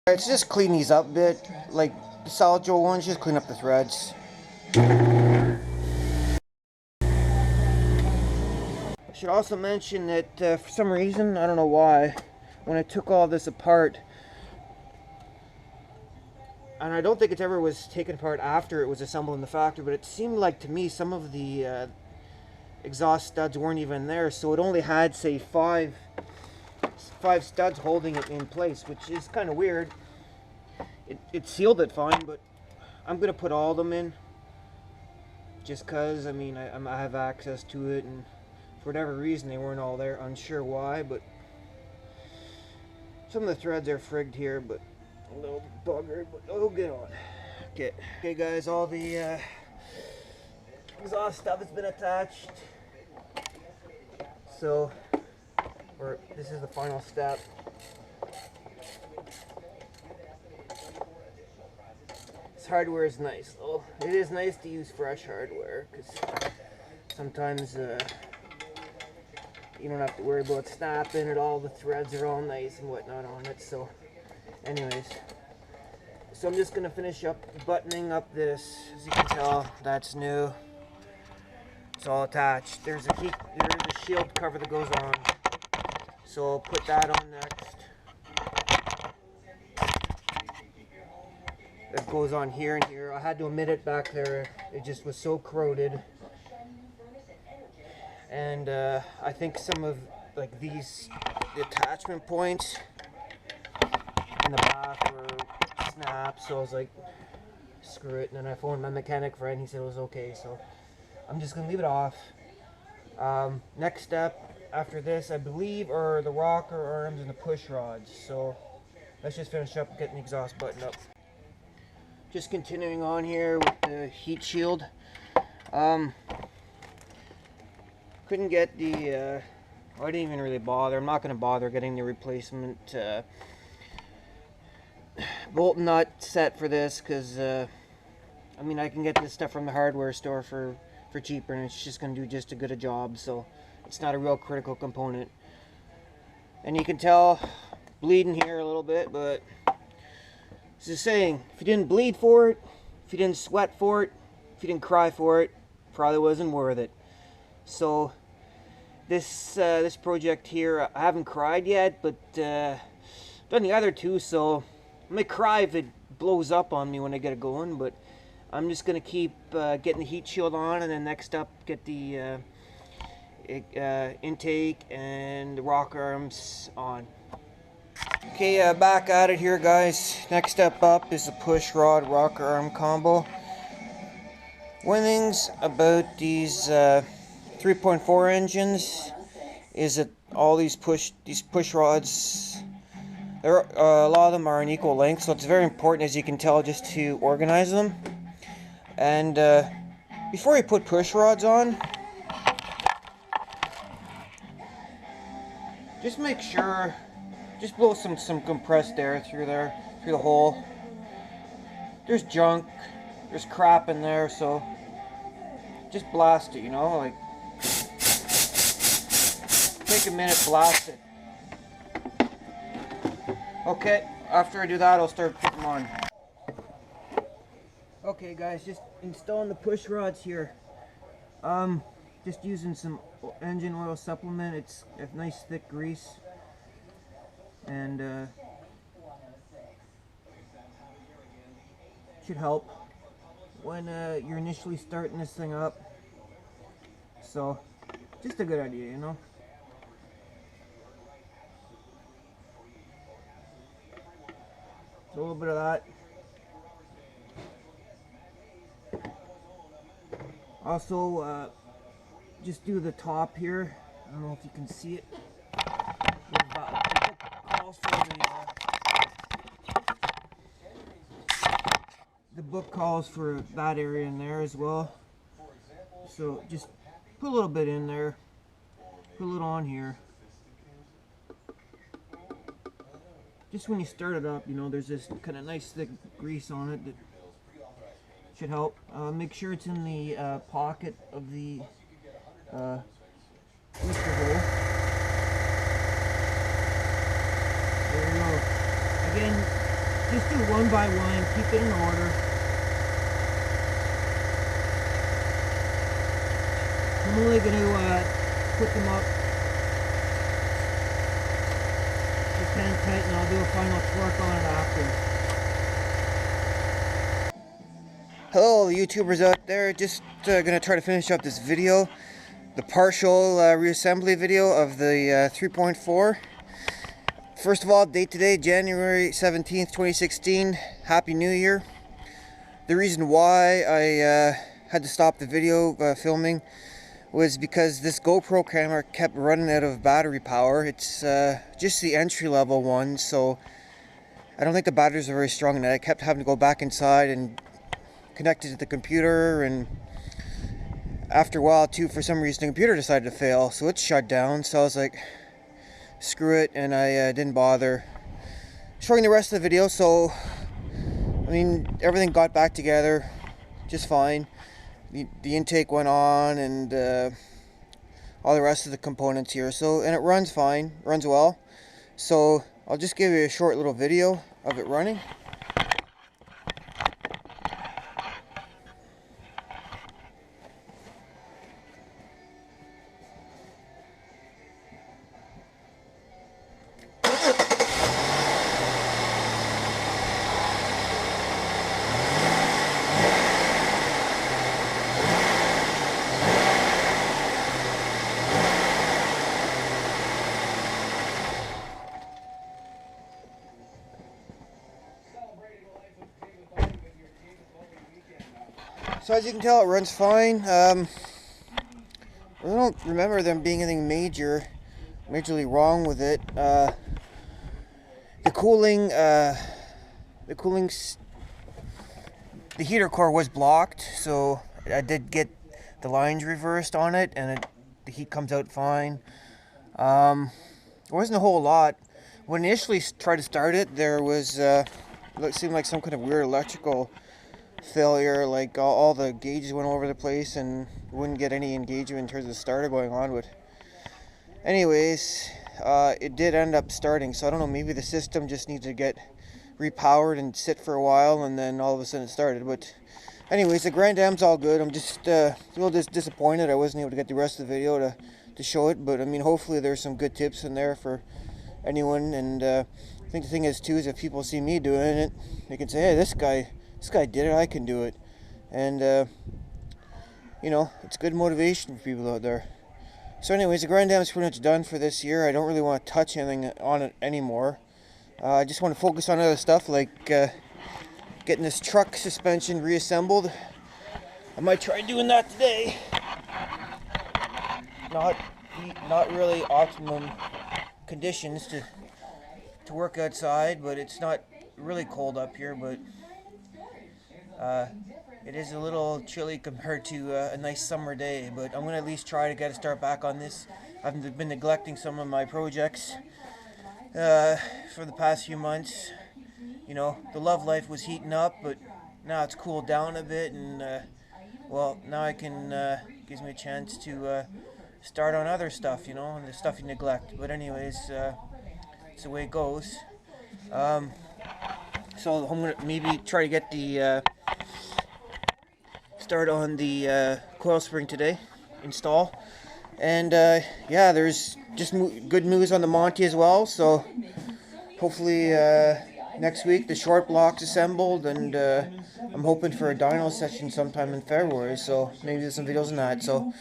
Let's just clean these up a bit, like the solid Joe ones, just clean up the threads. I should also mention that for some reason, I don't know why, when I took all this apart, and I don't think it ever was taken apart after it was assembled in the factory, but it seemed like to me some of the exhaust studs weren't even there, so it only had, say, five studs holding it in place, which is kind of weird. It sealed it fine, but I'm gonna put all of them in, just cause I mean I have access to it, and for whatever reason they weren't all there. Unsure why, but some of the threads are frigged here, but a little buggered, but oh, get on. Okay guys, all the exhaust stuff has been attached, so this is the final step. This hardware is nice though. It is nice to use fresh hardware, because sometimes you don't have to worry about snapping it. All the threads are all nice and whatnot on it. So anyways, so I'm just gonna finish up buttoning up this. As you can tell, that's new. It's all attached. There's a shield cover that goes on, so I'll put that on next. That goes on here and here. I had to omit it back there. It just was so corroded. And I think some of like the attachment points in the back were snapped, so I was like, screw it. And then I phoned my mechanic friend. He said it was okay, so I'm just gonna leave it off. Next step after this, I believe, are the rocker arms and the push rods. So let's just finish up getting the exhaust buttoned up. Just continuing on here with the heat shield. Couldn't get the I didn't even really bother. I'm not going to bother getting the replacement bolt nut set for this, because I mean, I can get this stuff from the hardware store for cheaper, and it's just going to do just as good a job, so it's not a real critical component. And you can tell bleeding here a little bit, but it's the saying, if you didn't bleed for it, if you didn't sweat for it, if you didn't cry for it, probably wasn't worth it. So this project here, I haven't cried yet, but done the other two, so I may cry if it blows up on me when I get it going, but I'm just going to keep getting the heat shield on, and then next up get the intake and the rocker arms on. Okay, back at it here, guys. Next step up is the push rod rocker arm combo. One thing's about these 3.4 engines is that all these push rods, a lot of them are an equal length, so it's very important, as you can tell, just to organize them. And before you put push rods on, just make sure, just blow some compressed air through the hole. There's junk, there's crap in there, so just blast it, you know, like take a minute, blast it. Okay, after I do that, I'll start putting them on. Okay guys, just installing the push rods here. Just using some engine oil supplement. It's a nice thick grease, and should help when you're initially starting this thing up. So just a good idea, you know. So a little bit of that. Also, just do the top here. I don't know if you can see it. The book calls for that area in there as well. So just put a little bit in there. Put a little on here. Just when you start it up, you know, there's this kind of nice thick grease on it that should help. Make sure it's in the pocket of the booster hole. There you go. Again, just do one by one, keep it in order. I'm only going to put them up just hand tight, and I'll do a final torque on it after. Hello YouTubers out there, just going to try to finish up this video, the partial reassembly video of the 3.4. First of all, date today, January 17th, 2016. Happy New Year. The reason why I had to stop the video filming was because this GoPro camera kept running out of battery power. It's just the entry-level one, so I don't think the batteries are very strong, and I kept having to go back inside and connect it to the computer, and after a while too, for some reason the computer decided to fail, so it shut down. So I was like, screw it, and I didn't bother showing the rest of the video. So I mean, everything got back together just fine. The intake went on, and all the rest of the components here, so, and it runs fine, runs well. So I'll just give you a short little video of it running. So as you can tell, it runs fine. I don't remember there being anything majorly wrong with it. The heater core was blocked, so I did get the lines reversed on it, and the heat comes out fine. There wasn't a whole lot. When I initially tried to start it, there was it seemed like some kind of weird electrical failure, like all the gauges went all over the place and wouldn't get any engagement in terms of the starter going on. But anyways, it did end up starting, so I don't know, maybe the system just needs to get repowered and sit for a while, and then all of a sudden it started. But anyways, the Grand Am's all good. I'm just a little disappointed I wasn't able to get the rest of the video to show it, but I mean, hopefully there's some good tips in there for anyone. And I think the thing is too, is if people see me doing it, they can say, hey, this guy did it, I can do it. And you know, it's good motivation for people out there. So anyways, the Grand Am is pretty much done for this year. I don't really want to touch anything on it anymore. I just want to focus on other stuff, like getting this truck suspension reassembled. I might try doing that today. Not really optimum conditions to work outside, but it's not really cold up here, but it is a little chilly compared to a nice summer day. But I'm going to at least try to get a start back on this. I've been neglecting some of my projects for the past few months. You know, the love life was heating up, but now it's cooled down a bit, and well, now I can gives me a chance to start on other stuff, you know, and the stuff you neglect. But anyways, it's the way it goes. So I'm gonna maybe try to get the start on the coil spring today, install. And yeah, there's just good news on the Monty as well, so hopefully next week the short block's assembled, and I'm hoping for a dyno session sometime in February, so maybe there's some videos on that. So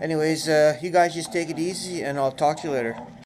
anyways, you guys just take it easy, and I'll talk to you later.